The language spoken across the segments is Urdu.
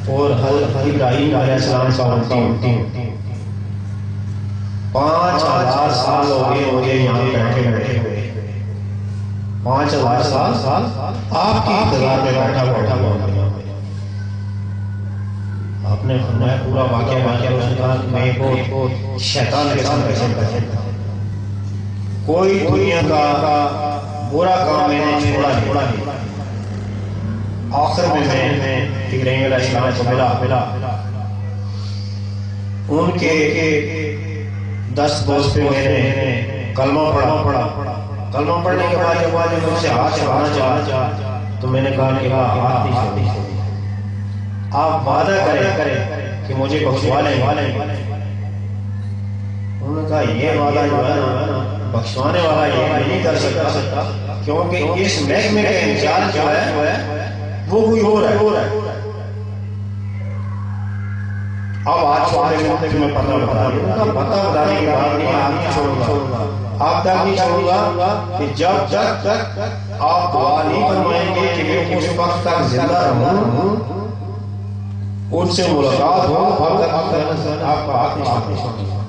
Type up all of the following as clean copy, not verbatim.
اور حضرت ابراہیم علیہ السلام کا امتی 5000 سال ہو گئے مجھے یہاں بیٹھے ہوئے 5000 سال آپ کی انتظار میں بیٹھا ہوا آپ نے فرمایا پورا واقعہ اس نے کہا کہ میں کو شیطان کے ساتھ بیٹھے کوئی دنیا کا برا کام میں نے چھوڑا نہیں آخر میں ابراہیم علیہ السلام کو ملا ان کے 10 دوست پہ میں نے کلمہ پڑھا کلمہ پڑھنے کے بعد جب مجھ سے ہاتھ چھڑانا چاہا تو میں نے کہا کہ ہاتھ نہیں چھوڑی آپ وعدہ کریں کہ مجھے بخشوا لیں انہوں نے کہا یہ وعدہ جو ہے نا بخشوانے والا یہ نہیں کر سکتا کیونکہ اس محکمے کا انچارج جو ہے وہ کوئی ہو رہا ہے اب آج چھوڑے میں پتہ بتا دوں گا پتہ بتانے کے بعد نہیں آپ نہیں چھوڑوں گا آپ تک نہیں چھوڑوں گا کہ جب تک آپ دعا نہیں فرمائیں گے کہ میں اس وقت تک زندہ رہوں ان سے ملاقات ہو اب تک آپ کا ہاتھ نہیں چھوڑوں گا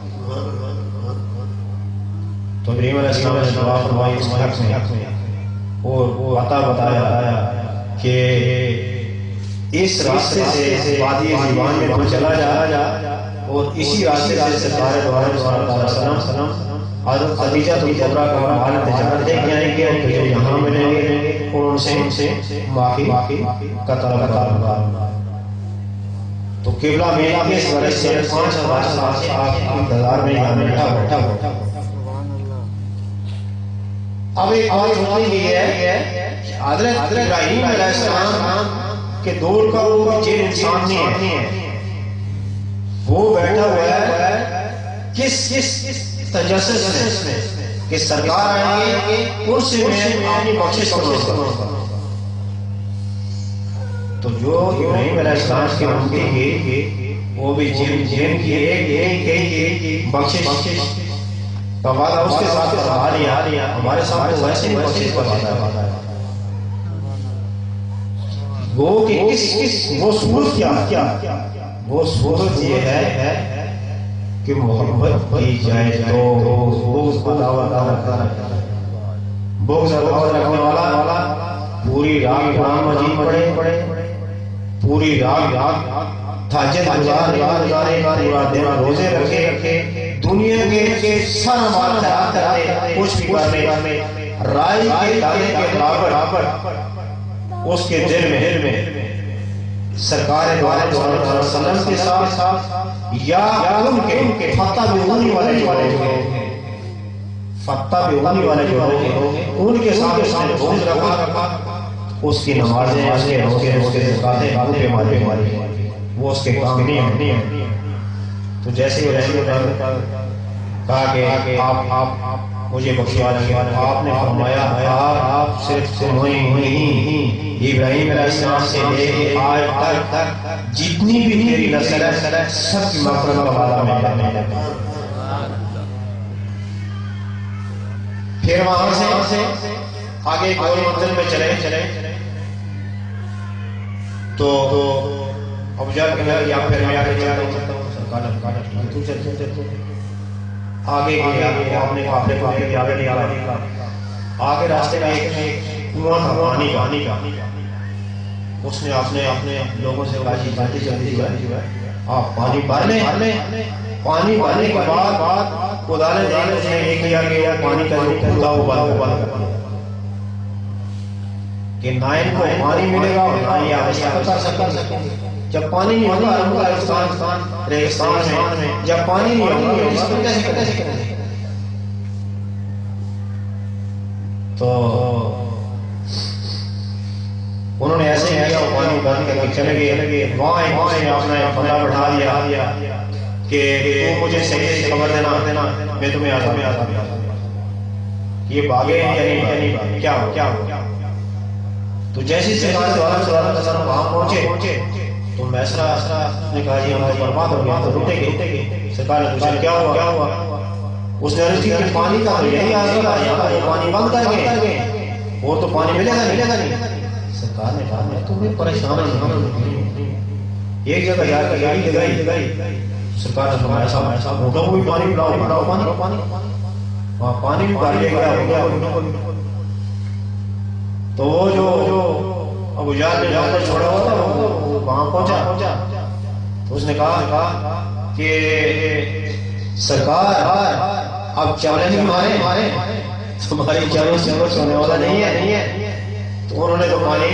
تو ابراہیم علیہ السلام نے دعا فرمائی اس حق میں اور وہ عطا بتایا کہ اس راستے سے وادی زیوان میں تو چلا جا اور اسی راستے سے سرکار دو عالم صلی اللہ علیہ وسلم حضرت خدیجہ کبریٰ کا حال تجارت لے کے آئیں گے اور پھر یہاں ملیں گے اور ان سے معافی کا طلب کرنا تو قبلہ میرا بھی اس وقت سے 5000 سال سے آپ کی انتظار میں یہاں بیٹھا اب ایک بات ہوتی یہ ہے کہ حضرت ابراہیم علیہ السلام کے دور کا وہ جن انسان نہیں ہے وہ بیٹھا ہوا ہے کس تجسس میں کہ سرکار آئیں گے اس سے میں اپنی بخشش کروں گا تو جو ابراہیم علیہ السلام کے امتی کی وہ بھی جن کی ایک بخشش کا وعدہ اس کے ساتھ کروا لیا ہمارے ساتھ تو ویسے ہی بخشش کا وعدہ ہے وہ کہ وہ صورت کیا وہ صورت یہ ہے کہ محبت کی جائے تو بغض رکھنے والا پوری رات قرآن مجید پڑھے پوری رات تہجد گزارے پورا دن روزے رکھے دنیا کے سارا مال خراب کرتے کچھ بھی کرنے رائی کے دانے کے برابر اس کے دل میں سرکار دو علیہ وسلم کے ساتھ یا ان کے فتح بیونی والے جو ہیں ان کے ساتھ اس نے بغض رکھا اس کی نمازیں اس کے روزے اس کے زکاتیں باتیں مارے وہ اس کے کام نہیں ہیں تو جیسے کہا کہ آپ مجھے بخشوا دیں آپ نے فرمایا آپ صرف نہیں ابراہیم علیہ السلام سے لے کے آج تک جتنی بھی میری نسل ہے سب کی مغفرت کا وعدہ میں کرنے پھر وہاں سے آگے ایک اور منزل میں چلے تو اب جب یا پھر میں آگے چلتا ہوں تو چل آگے گیا اپنے قافلے کو آگے راستے میں ایک کنواں تھا پانی کا اس نے اپنے لوگوں سے کہا جی جلدی جو ہے آپ پانی بھر لیں پانی بھرنے کے بعد کدالیں دینے سے یہ کیا کہ پانی کا جو کھودا وہ بند کہ نہ ان کو پانی ملے گا اور نہ یہ آگے کر سکیں جب پانی نہیں ہوگا ریگستان میں جب پانی نہیں ہوگا اس کو کیسے کریں تو انہوں نے ایسے کیا پانی بند کر کے چلے گئے وہاں سے اپنا بندہ بٹھا دیا کہ تو مجھے صحیح سے خبر دینا میں تمہیں آزاد یہ بھاگے یا نہیں بھاگے کیا ہو تو جیسی سرکار دو عالم صلی اللہ علیہ وسلم وہاں پہنچے تو میسرا نے کہا جی ہم تو برباد ہو گیا تو رٹے گئے سرکار نے پوچھا کیا ہوا اس نے عرض کی کہ پانی کا تو یہی آگے گا یہاں یہ پانی بند کر گئے اور تو پانی ملے گا نہیں سرکار نے کہا میں تمہیں پریشان ایک جگہ جا کے گاڑی لگائی، سرکار نے فرمایا صاحب اونٹوں کو بھی پانی پلاؤ، پانی وہاں پانی بھی پانی ہو گیا اونٹوں کو بھی۔ تو وہ جو ابو جہل نے جانور چھوڑا ہوا تھا وہ وہاں پہنچا، تو اس نے کہا کہ سرکار آپ چیلنج مارے، تمہاری چیلنج ہونے والا نہیں ہے۔ تو انہوں نے تو پانی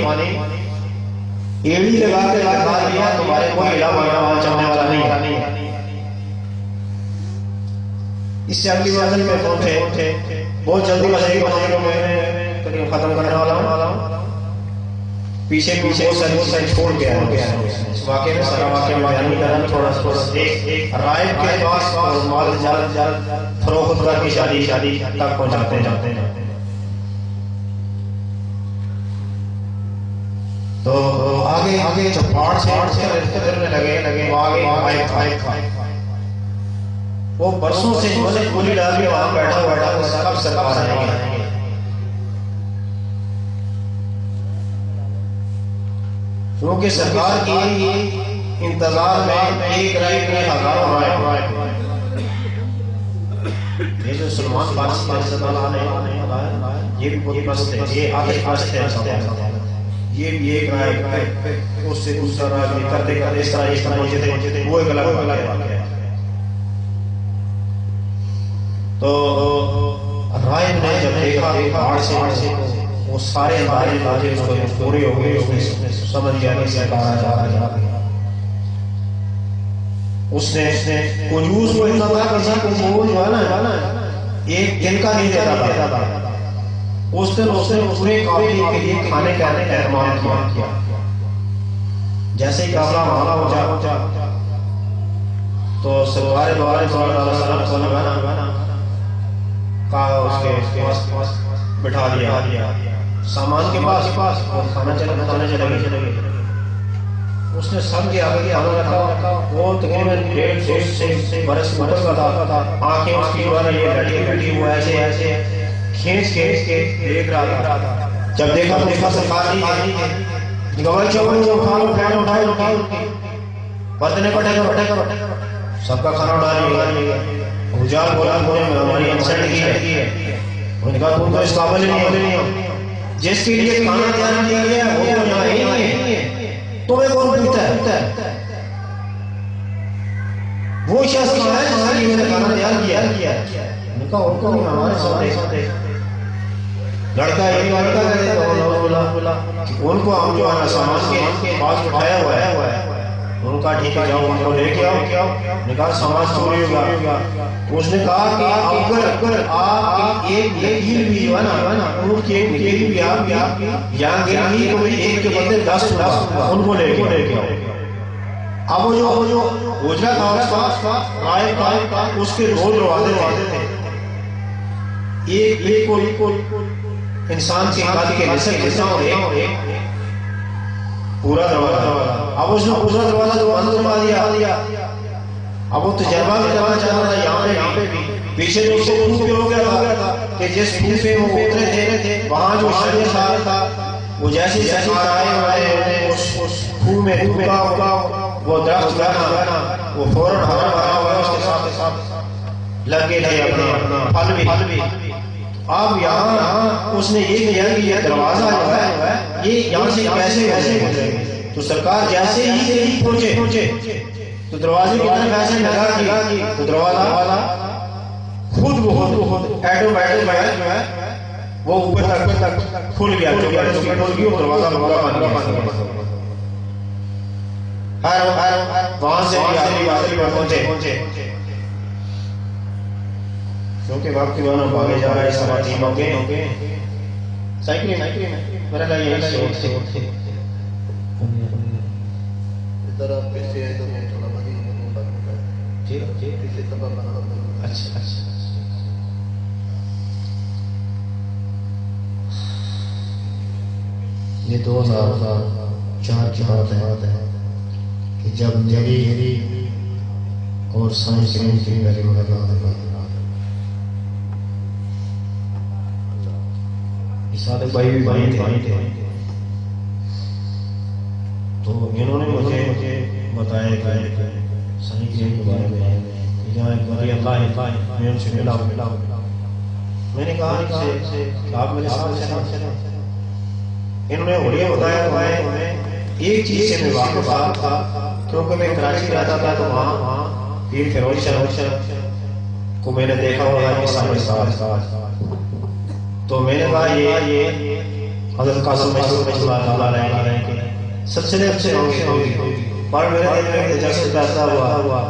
ایڑی لگا کے لگا دیا، تمہارے کوئی علاوہ وہاں چلنے والا نہیں ہے۔ اس سے اگلی منزل میں پہنچے، بہت جلدی مسئلے کو میں ختم کرنے والا ہوں۔ پیچھے سے چھوڑ گیا اس واقعے میں، سارا واقعہ بیان نہیں کرنا، تھوڑا سا ایک رائب کے پاس مال جلد فروخت کر کے شادی تک پہنچاتے ہیں۔ تو آگے چپاڑ سے رشتے لگے وہ برسوں سے گولی ڈال کے وہاں بیٹھا کب سرکار آئیں گے۔ کیونکہ سرکار کی انتظار میں ایک رائے میں ہزاروں رائے، یہ جو سلمان فارسی یہ بھی بہت پست ہے، یہ آتش پست ہے، یہ بھی ایک رائے اس سے دوسرا رائے کرتے اس طرح پہنچے تھے، وہ ایک الگ ہے۔ تو رائے نے جب دیکھا باہر سے وہ سارے اندازے اس کو پورے ہو گئے، اس نے سمجھ گیا کہ سرکار آ جا رہا ہے۔ اس نے کنجوس کو اتنا تھا کہ وہ جو ہے نا ایک دن کا نہیں دیتا تھا، اس دن اس نے پورے قافلے کے لیے کھانے کا اہتمام کیا۔ جیسے ہی قافلہ وہاں پہنچا تو سرکار دو عالم صلی اللہ علیہ وسلم کہا اس کے پاس بٹھا دیا سامان کے پاس، کھانا چلے گئے۔ اس نے سب کے آگے کھانا رکھا، وہ تقریباً 150 برس اوپر کا تھا، آنکھیں اس کی یہ بیٹھی ہوا ایسے کھینچ کے دیکھ رہا تھا۔ جب دیکھا سرکار نہیں اٹھاؤ برتنے پٹے کرو، سب کا کھانا اٹھا لیا۔ حجال بولا ہماری انسلٹ کی ہے، انہوں نے کہا تم تو اس قابل نہیں ہو، جس کے لیے کھانا تیار کیا گیا وہ یہاں ہی نہیں ہے، تمہیں کون پوچھتا ہے؟ وہ شخص کہاں ہے جس کے لیے میں نے کھانا تیار کیا؟ انہوں نے کہا ان کو نہیں، ہمارے ساتھ لڑکا ان کو ہم جو ہے سامان کے پاس بٹھایا ہوا ہے، ان کا ٹھیک ہے جاؤ ان کو لے کے آؤ۔ نے کہا سامان چوری ہوگا۔ اس نے کہا کہ اگر آپ کی ایک نکیل بھی جو ہے نا، ان کی ایک نکیل بھی آپ یہاں گرمی تو ایک کے بدلے 10 ان کو لے کے آؤ۔ اب وہ جو اجرا تھا اس کا رائے کا، اس کے 2 دروازے تھے، ایک کو انسان کے قد کے نصف حصہ اور ایک پورا دروازہ۔ اب اس نے پورا دروازہ جو بند کروا دیا۔ اب وہ تجربہ بھی کرنا چاہتا تھا یہاں پہ بھی، پیچھے جو سے خوب ہو گیا تھا کہ جس خوب پہ وہ اترے تھے وہاں جو شہر تھا وہ جیسے سرکار آئے اس خوب میں ڈوبا، وہ درخت گانا وہ فوراً ہرا بھرا ہوا، اس کے ساتھ لگے تھے اپنا پھل بھی۔ اب یہاں اس نے یہ کیا کہ یہ دروازہ جو ہے یہ یہاں سے کیسے گزرے گا؟ تو سرکار جیسے ہی پہنچے تو دروازے کی طرف ایسے لگا کی تو دروازہ خود ایٹومیٹک جو ہے وہ اوپر تک کھل گیا، دروازہ وہاں سے پہنچے کیونکہ وقت جو ہے نا بھاگے جا رہا ہے، سارا ٹیم ہوگے سائیکل میں میرا کہا یہی سوچ سے اچھا یہ 2004 کی بات ہے کہ جب میری اور سائنس کی میری ملاقات صادق بھائی بھی بھائی تھے، تو انہوں نے مجھے بتایا کہ صحیح کریم کے بارے میں یہاں ایک ولی اللہ ہے، میں ان سے ملا ہوں. میں نے کہا کہ آپ میرے ساتھ چلیں. انہوں نے ولی بتایا ایک چیز سے میں واقف تھا کیونکہ میں کراچی رہتا تھا تو وہاں پیر فیروز شاہ کو میں نے دیکھا ہوگا کہ سامنے ساتھ. تو میں نے کہا یہ حضرت قاسم محمود رحمۃ اللہ تعالیٰ علیہ کے سلسلے سے ہوگی پر میرے دل میں دلچسپی پیدا ہوا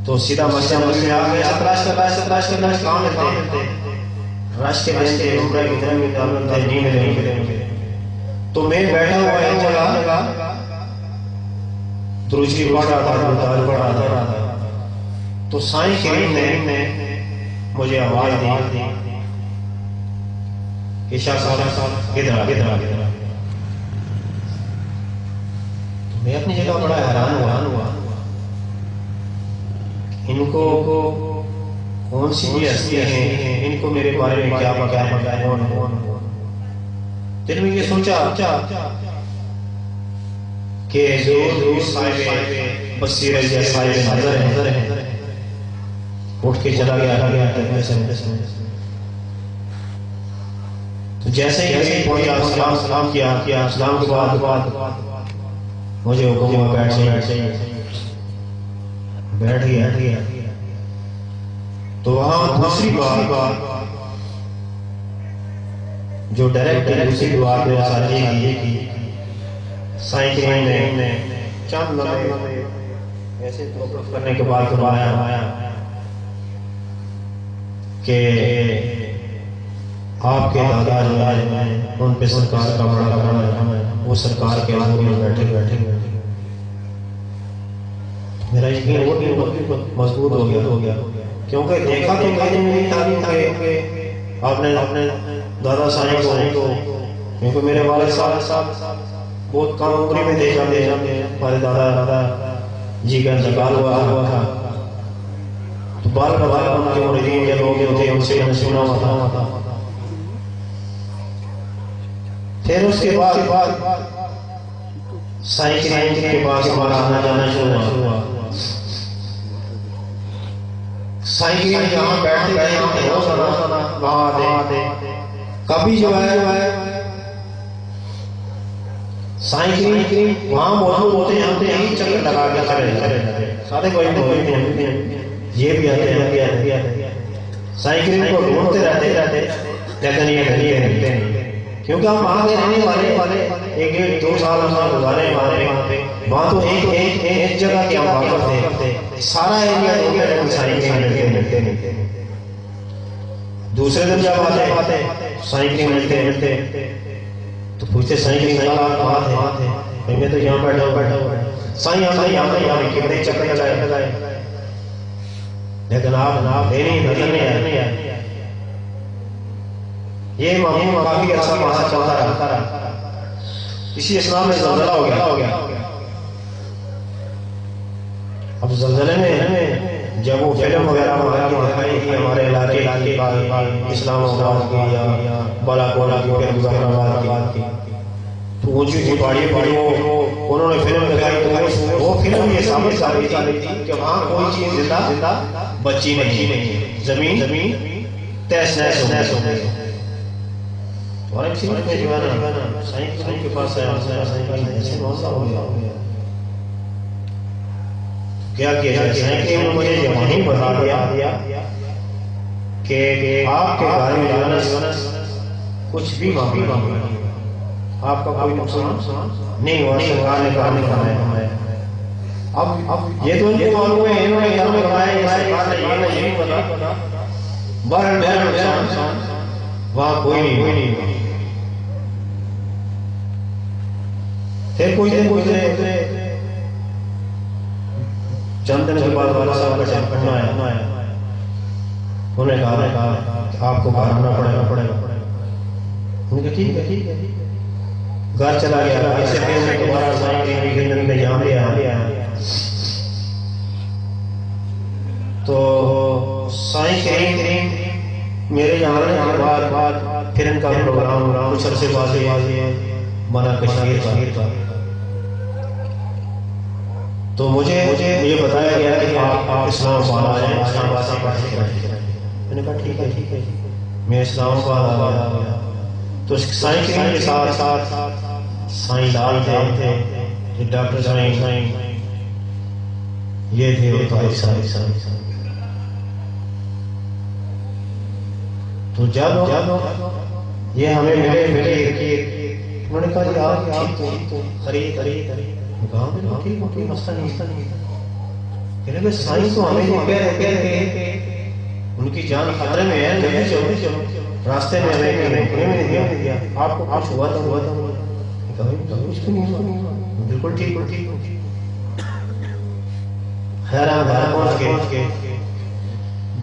تو سیدھا مسجد میں آ گیا. تلاش کرنا کام ملتے رش کے دن کے عمرہ کی طرح میں تعلق تھے نیند نہیں. تو میں بیٹھا ہوا ایک جگہ دروشی پڑھ رہا تھا تو سائیں کریم نے مجھے آواز دی کہ شاہ صاحب ادھر. میں اپنی جگہ بڑا حیران ہوا ان کو کون سی یہ ہستیاں ہیں، ان کو میرے بارے میں کیا پتا ہے. دل میں یہ سوچا کہ جو صاحب بصیر یا صاحب نظر ہیں اٹھ کے چلا گیا. تو جیسے ہی پڑھی سلام کیا سلام کے بعد مجھے حکم ہوا بیٹھ گیا. تو وہاں دوسری بات جو ڈائریکٹ دوسری دعا پہ آئی کی سائیں کریم نے چند لمحے ایسے توقف کرنے کے بعد فرمایا کہ آپ کے دادا جو ہیں ان پہ سرکار کا بڑا کرم ہے، وہ سرکار کے حضور میں بیٹھے میرا یقین وہ بھی مضبوط ہو گیا کیونکہ دیکھا تو میں نے نہیں تھا کہ آپ نے دادا سائیں کو، کیونکہ میرے والد صاحب بہت کم عمری میں دیکھا ہمارے دادا جی کا انتقال ہوا تھا. تو بال ان کے مریدین کے لوگ ہوتے ان سے سنا ہوا تھا. پھر اس کے بعد سائیں کریم کے پاس ہمارا آنا جانا شروع ہوا. سائیں کریم جہاں بیٹھتے گئے وہاں کبھی جو ہے سائیں کریم وہاں موجود ہوتے ہیں چکر لگا کے چلے سارے کوئی یہ بھی آتے ہیں. سائیں کریم کو ڈھونڈتے رہتے لیکن یہ نہیں کیونکہ ہم وہاں کے رہنے والے ایک 2 سال ہم گزارے وہاں تو ایک جگہ کے ہم واقف تھے. سارا ایریا سائیں کریم ملتے نہیں. دوسرے دن جب آتے سائیں کریم ملتے تو پوچھتے سائیں کریم کہاں تھے؟ میں تو یہاں بیٹھا ہوا سائیں یہاں کتنے چکر لگائے لیکن آپ نظر نہیں آئے. یہ معمول کافی عرصہ وہاں چلتا رہا. اسی اسلام میں زلزلہ ہو گیا. اب زلزلے میں جب وہ فلم وغیرہ دکھائی کہ ہمارے علاقے اسلام آباد کی یا بالا کولا کی تو اونچی پہاڑی انہوں نے فلم دکھائی تو وہ فلم یہ ثابت تھی کہ وہاں کوئی چیز زندہ بچی نہیں، زمین تہس نہس ہو گئی. اور ایک چیز میں جو ہے نا سائیں کے پاس ایسے معاملہ ہو گیا کیا کیا جائے. سائیں نے مجھے وہیں بتا دیا کہ آپ کے بارے میں کچھ بھی معاملہ آپ کا کوئی نقصان نہیں ہوا. سرکار نے کہا ہے اب یہ تو ان کو معلوم ہے انہوں نے گھر میں کہا ہے یہ پتا نقصان وہاں کوئی نہیں. پھر کوئی چند دن کے بعد والا صاحب کا چیک کرنا ہے. انہوں نے کہا آپ کو باہر آنا پڑے گا. انہوں نے کہا ٹھیک ہے. گھر چلا گیا. ایسے پھر دوبارہ سائیں میں یہاں لیا تو سائیں کریم میرے یہاں آنے کے بعد پھر ان کا پروگرام کچھ عرصے بعد بنا کشمیر کا تو مجھے یہ بتایا گیا کہ آپ اسلام آباد آئے، اسلام آباد سے پڑھنے کے لیے۔ میں نے کہا ٹھیک ہے، میں اسلام آباد آ گیا۔ تو سائیں کریم کے ساتھ سائیں لال تھے، یہ ڈاکٹر سائیں، یہ تھے سائیں۔ تو جب یہ ہمیں ملے انہوں نے کہا جی آپ خرید کہا ٹھیک مسئلہ نہیں۔ کہ سائیں تو ہمیں یہ کہہ رہے کہ ان کی جان خطرے میں ہے، جلدی چلو راستے میں ہمیں روکنے میں نہیں دیا، آپ کو کچھ ہوا تھا کچھ بھی نہیں، بالکل ٹھیک۔ خیر ہم پہنچ گئے۔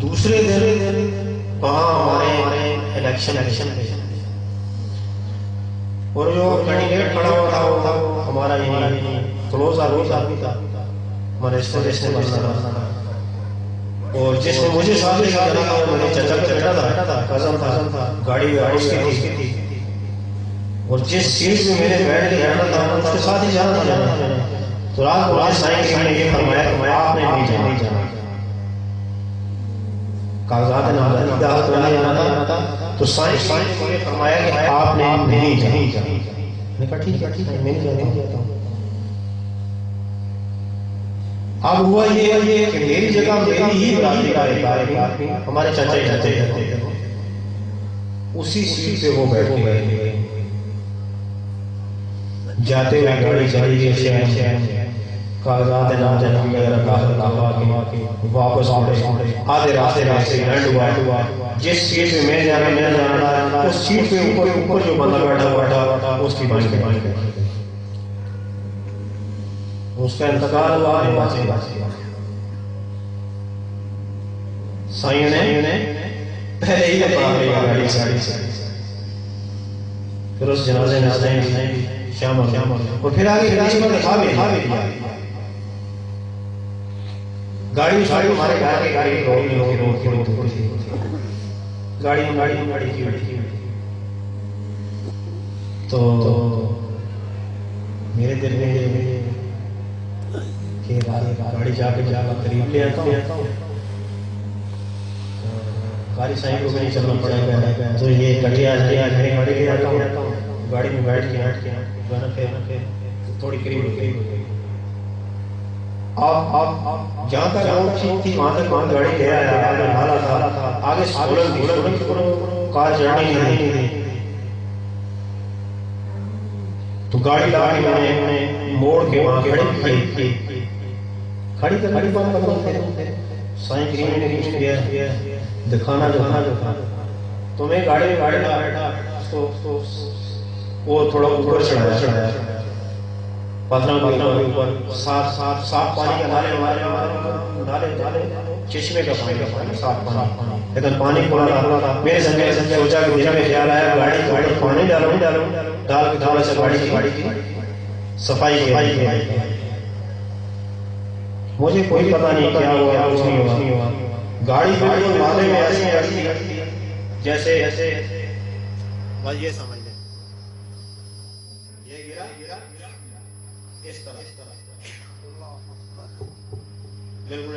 دوسرے دن وہاں ہمارے الیکشن اور جو کینڈیڈیٹ کھڑا ہوا تھا ہمارا کلوز آدمی تھا، ہمارے اسٹیشن میں بننا تھا، اور جس نے مجھے ساتھ لے جانا تھا میرے چچا کا بیٹا تھا، کزن تھا، گاڑی اس کی تھی، اور جس سیٹ میں میرے بیٹھ کے بیٹھنا تھا اس کے ساتھ ہی جانا تھا۔ تو رات سائیں کریم نے یہ فرمایا آپ نے نہیں جانا، کاغذات نامزدگی داخل کرانے جانا تھا، تو سائیں نے یہ فرمایا کہ آپ نے نہیں جانا۔ میں نے کہا ٹھیک ہے، میں نہیں جاتا ہوں۔ اب ہوا یہ کہ میری جگہ میری ہی برادری کا ایک آدمی ہمارے چچا جاتے اسی سیٹ پہ وہ بیٹھ گئے، جاتے ہوئے گاڑی چلی گئی، کاغذات نامزدگی وغیرہ داخل کروا کے واپس آدھے راستے لینڈ ہوا۔ جس سیٹ پہ میں جانا تھا اس سیٹ پہ اوپر جو بندہ بیٹھا اس کی بانچ گئی، اس کا انتقال ہوا۔ سائیں نے پہلے ہی پکڑ لیا گاڑی سے، پھر اس جنازے میں سائیں شامل اور پھر آگے دکھا بھی دیا۔ گاڑی ہمارے گاڑی کی تو میرے دل میں کہ گاڑی جا کے قریب لے آتا ہوں، گاڑی سائیں کو نہیں چلنا پڑے گا، تو یہ کٹیا گاڑی لے آتا ہوں، گاڑی میں بیٹھ کے تھوڑی قریب ہو گئی۔ آپ جہاں تک روڈ ٹھیک تھی وہاں تک گاڑی لے آیا، آگے نالا تھا، آگے سولن کار چڑھنی نہیں تھی، تو گاڑی لا کے میں نے موڑ کے وہاں کھڑی سائیں کریم نے کچھ کیا دکھانا جو تھا، تو میں گاڑی میں بیٹھا وہ تھوڑا اوپر چڑھایا، پتھروں کے اوپر صاف پانی کا نالے چشمے کا پانی صاف پانی، لیکن پانی کھلا تھا۔ میرے سنگے سوچا کہ دل میں خیال آیا گاڑی پانی ڈال کے تھوڑا سا گاڑی کی صفائی کی۔ مجھے کوئی پتہ نہیں کیا ہوا، کچھ نہیں ہوا، گاڑی بالکل نالے میں ایسے جیسے بس یہ سمجھ لیں یہ گرا اس طرح بالکل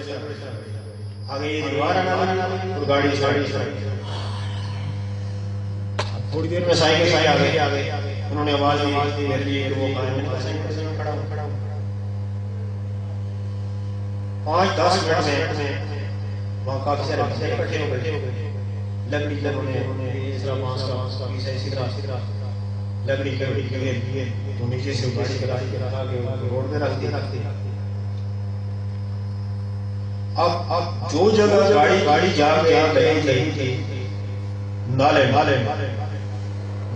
آگے یہ دیوار اور گاڑی تھوڑی دیر میں سائیں کے آ گئے، انہوں نے آواز دی میرے لیے کہ وہ کھڑا ہوں 5-10 منٹ میں وہاں کافی سارے بندے اکٹھے ہو گئے، لکڑی کے تو نیچے سے گاڑی کرا کے روڈ میں رکھ دی۔ اب جو جگہ گاڑی جا کے رہی تھی نالے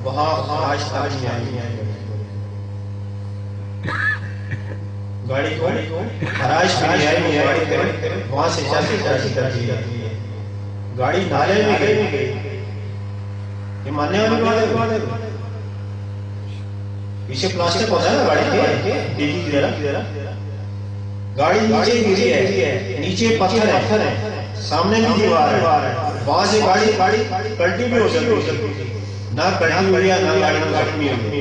وہاں آج تک نہیں آئی، گاڑی کو خراش بھی نہیں آئی، وہاں سے چلتی کر دی گاڑی نالے میں گئی۔ یہ ماننے والی بات ہے، پیچھے پلاسٹک ہوتا ہے نا گاڑی کے کی طرح، گاڑی نیچے گری ہے، نیچے پتھر ہے، سامنے بھی دیوار ہے، وہاں سے گاڑی پلٹی بھی ہو سکتی، نہ پلٹی ہوئی نہ گاڑی میں زخمی ہوئی،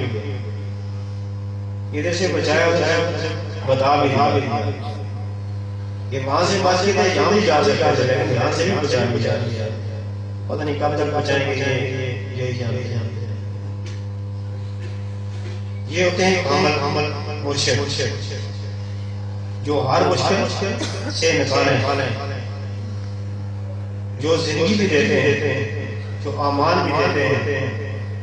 ادھر سے بچایا بتا بھی دیا کہ وہاں سے مسجد ہے یہاں بھی جا سکتے ہیں لیکن یہاں سے بھی پہنچائیں پتہ نہیں کب تک پہنچائیں گے یہ ہوتے ہیں عمل مرشد جو ہر مشکل سے نکالیں جو زندگی بھی دیتے ہیں جو امان بھی دیتے ہیں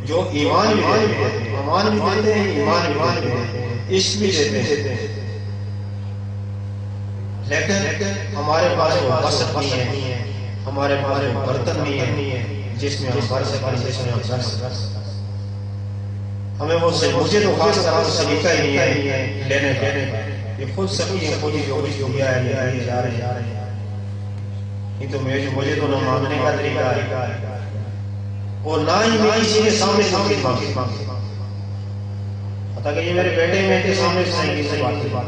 جو ایمان بھی دیتے ہیں امان بھی دیتے ہیں ایمان بھی دیتے ہیں عشق بھی دیتے ہیں لیکن ہمارے پاس وہ وسط نہیں ہے ہمارے پاس وہ برتن نہیں ہے جس میں ہم بھر سکیں جس میں ہم کر سکیں ہمیں وہ مجھے تو خاص طرح سلیقہ ہی نہیں ہے لینے کا یہ خود سکی ہے خود ہی جو کچھ کیا ہے جا رہے ہیں یہ تو مجھے تو نہ مانگنے کا طریقہ ہے اور نہ ہی میں کسی کے سامنے مانگے پتہ کہ یہ میرے بیٹے میں کے سامنے سے بات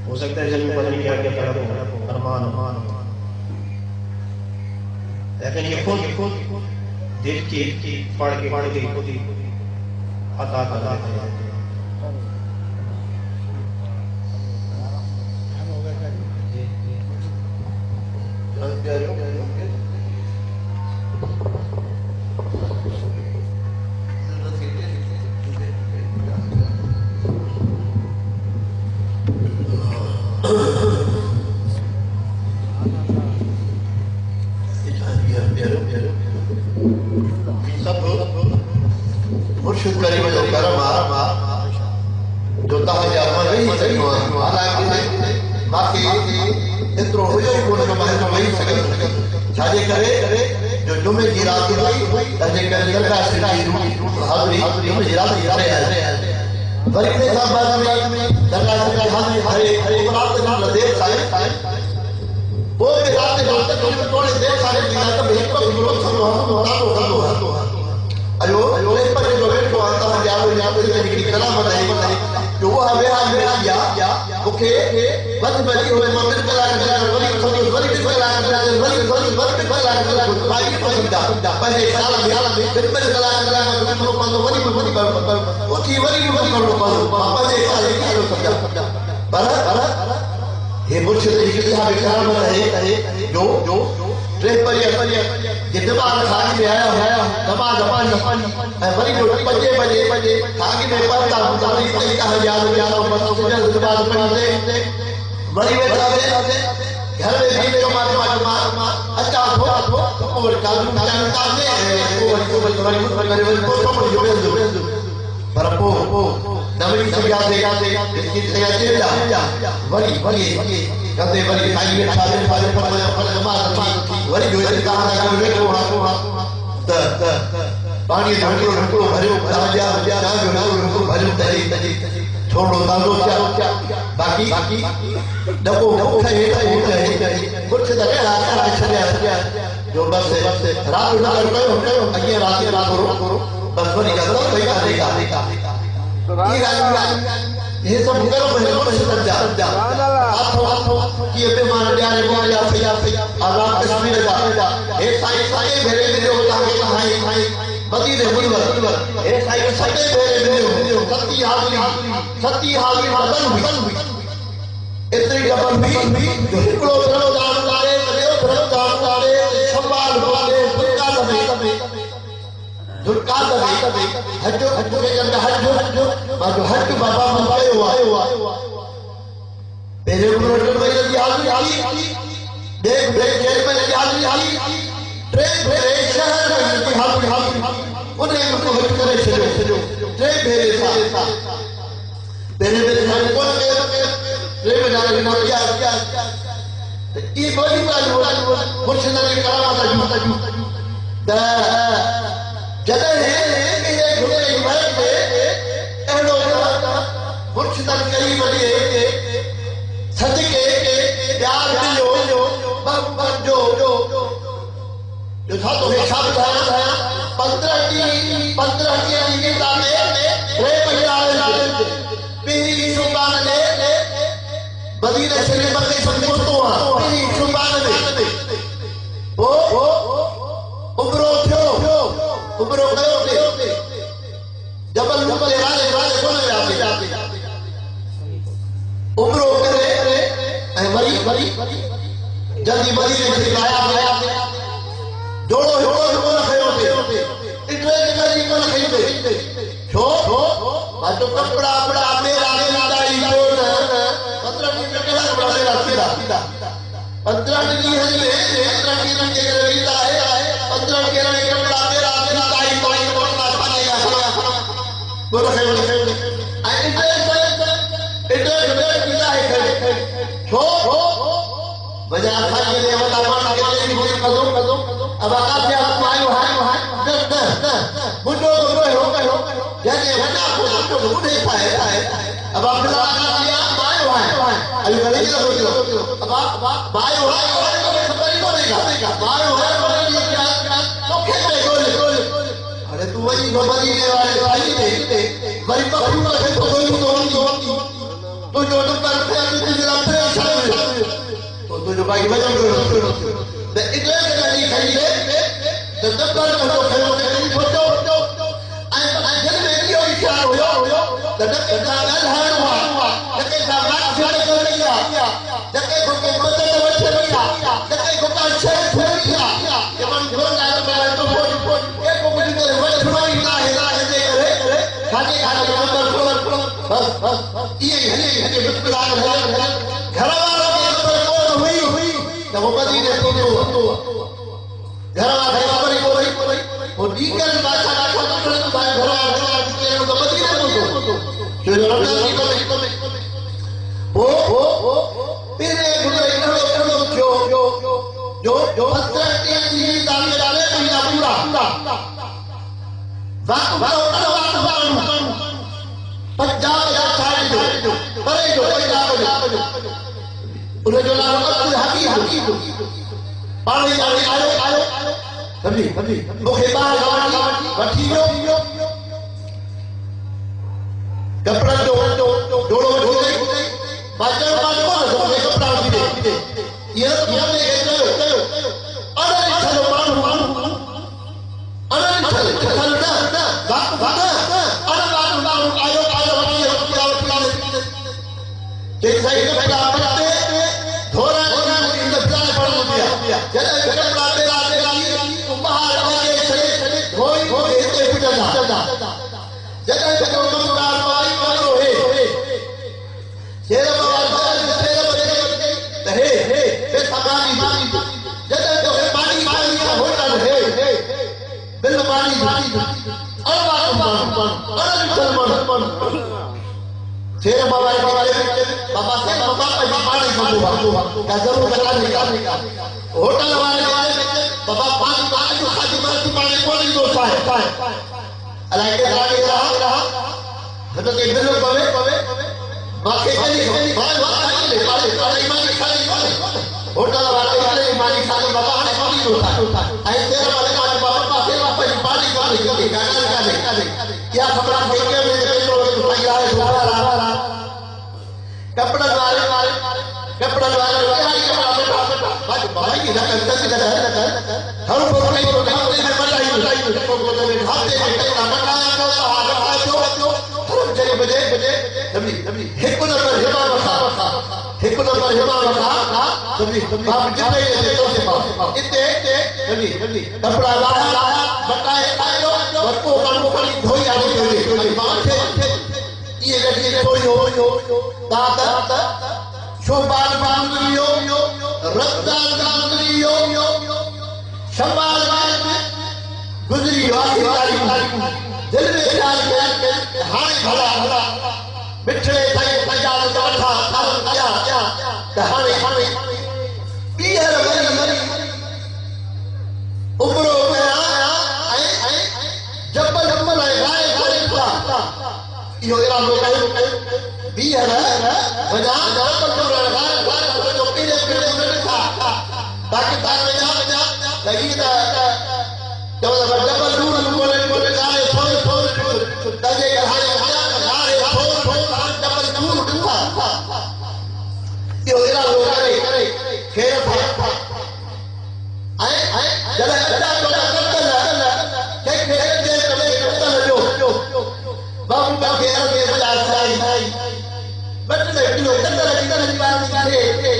ہو سکتا ہے جب میں پتہ نہیں کیا طرف ہو ارمان لیکن یہ خود دل کی پڑھ کے خود ہی عطا کرتا ہے مرشد کریم جو کرم جو تاں جا نہیں سکو حالانکہ باقی اترو ہوئی کون جو مہر نہیں سکے چھاجے کرے جو جمعے کی رات ہوئی تاجے کرے درگاہ سے حاضری جمعے کی رات ہے وری نے صاحب میں درگاہ سے حاضری ہر رات جو دیر سائے وہ بھی رات جو تک تھوڑے دیر سائے دینا تو ایک کو گرو سمو ہم ایو ایو پر جو بیٹھو آتا ہے یا کی کلام ہے جو وہ ہے یا اوکے بس بڑی ہوئے مگر کلام ولی بھائی پسند پہلے سال میں بالکل کلام کو پندو ولی وہ کی ولی کو پندو پہلے سال میں سمجھا برابر یہ مرشد کی کلام ہے جو ٹریپ پر یہ دماغ خالی میں آیا نماز پڑھ وری جو بجے خالی میں پڑھتا ہوں تاریخ طریقہ ہے یاد بس نماز پڑھتے وری بیٹھا گھر میں بھی جو ماں اچھا ہو اور کالو جانتا ہے وری پر نوی سجا دے اس کی تیاری وری کہتے وری سائیں شادی پر نماز وری جو کہا ہے پانی ڈھکو بھرو راجا جو بھرو تری چھوڑو دالو کیا باقی ڈبو ہے کچھ دکھا چھڑیا جو بس رات نہ کرو اگے رات رو بس وری کا دیکھا یہ سب کرو پہلے سمجھا ہاتھوں کی پیمان دیارے کو یا اللہ کشمیر دا اے سائیں بھرے میں جو ہوتا ہے بھائی مدینے منور اے سائیں بھرے میں جو ستی حاضری بدل ہوئی اتنی ڈبل ہوئی جو ہکڑو درو دارے درو دارے سنبھال والے دھرکا دے حج کے جنگ حج بابا منگائے ہوا پہلے گروہ میں لگی حاضری دیکھ جیل میں لگی حاضری ٹرین بھیرے شہر میں لگی حاضری انہیں ان کو حج کرے چھلو ٹرین بھیرے سا پہلے سارے کون کے ٹرین میں جانے کے نام کیا یہ بڑی بات مرشدہ نے کرامات جو جدہ ہے کہ یہ گھنے عبادت میں اہلو جواب مرشدہ کریم علیہ صدقے پیار ملو بہت جو تھا تو حساب تھا 15 کی علیقہ میں رے مہیرہ پیری سلطان نے مدینہ شریف میں سمجھوتو ہاں پیری سلطان نے وہ عمروں عمروں گئے جبل راجے کون جاتے جلدی مدینے سے لایا جوڑو کو رکھے ہوتے اتنے جلدی کو رکھے ہوتے چھو بچو کپڑا بڑا میرا دائی کون 15 دن کا کپڑا میرا سیدھا 15 دن ہے 15 دن کے ریتا ہے 15 کے رنگ کپڑا میرا دائی کون بولنا پڑے گا وہ رکھے ہوتے وجہ خالی نے ودا مان کے لیے بھی قدم اب آقا سے آپ آئے مجھو ہو جانے وجہ کو نہیں پائے اب آپ بلا دیا آئے ابھی غلطی نہ سوچ لو اب آپ بھائی خبر ہی نہیں گا بھائی تو کھیلے گول ارے تو وہی مدینے والے بھائی تھے بڑی پکڑ ہے تو کوئی تو جو پر تجرا پریشان تو جو بھائی وجہ کرو اتنے نہیں کھائیے تو دبر کو کھڑو نہیں پھٹو جن میں یہ خیال ہو تک کا گل ہوا کہ کا بات چھڑ کر لیا جکے کو مدد وچ لیا جکے کو کا چھڑ لیا کہ من گھر کا تو ایک کو مجھے وچ چھڑائی نہ ہے کرے کھانے نمبر بس یہ بالکل گھر والوں کے اوپر کون ہوئی تو وہ مدینے تو گھر والے کو وہ دیگر بادشاہ کا چھوٹا بھائی گھر والے کے تو مدینے تو جو رمضان کی تو وہ پھر گزرے جو 15 کی دال ڈالے مہینہ پورا پنجاب یا ساڑی جو پرے جو پنجاب انہیں جو نام عبد الحکیم پانی آئے سمجھی مکھے باہر گاوانی وٹھی کپڑا جو جوڑو وٹھی باچر باچر باچر کپڑا وٹھی یہ نے کہتے ہو ارے چلو مانو ارے چلو نا ارے آئے کہ صحیح کپڑا پڑھتے دھورا اندر پڑھ دیا جب کپڑا میرا باہر آگے چلے دھوئی اتنے پٹا جب کپڑا پائی کرو ہے شیر بابا ہے سامانی جب پانی کا ہوٹل ہے بل پانی شیر بابا بابا سے بابا پانی کا ضرور ہوٹل والے بابا پانی کو خالی پانی کو نہیں دوستا ہے اللہ کے رہا حضرت بل پوے باقی ہوٹل والے ایمانی خالی بابا نے پانی دوستا ہے تیرے والے بابا پاسے پانی کیا خبر کپڑا کپڑا بھائی شوبال باندریو رقدار باندریو شمال گزری واقعی دل میں خیال کر ہائے بھلا مٹھڑے تھے پنجاب جاٹھا کیا کہانے پیہر وری عمرو پیا جبل آئے رائے یہ ارادو کہے پیہر وجہ جو پیلے تاکہ لگی جب جبل دور بولے گائے تھوڑے دجے گھائے جبل دور یہ ارادو کرے خیر تھا جلے بابو کا گھر کے بجا سائی بچے کلو کندر کی بات ہے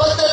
15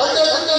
15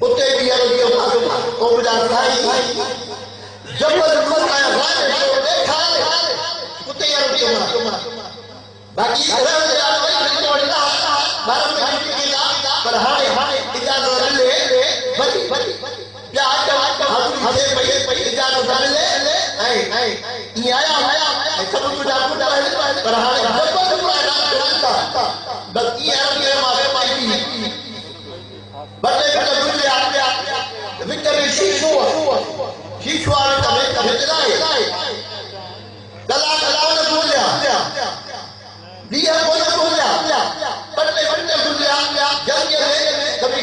اتے بھی او بجا کھائی جب مر آیا غائب تو دیکھا اتے یار باقی رہے یار وہی توڑنا بارہ میں کیتا پر ہانے اجازت لے بھئی کیا ہمیں پئی اجازت لے اے یہ آیا سب کچھ آپ کو ہے پر ہانے جب پورا اعلان کرتا بس یہ ہے کہ ہمارے پائی بڑے بڑے گزرے وکٹر شیشو آنے کا بھیجنا کلا نے بولیا لیا بولیا بڑے گزرے جنگ کبھی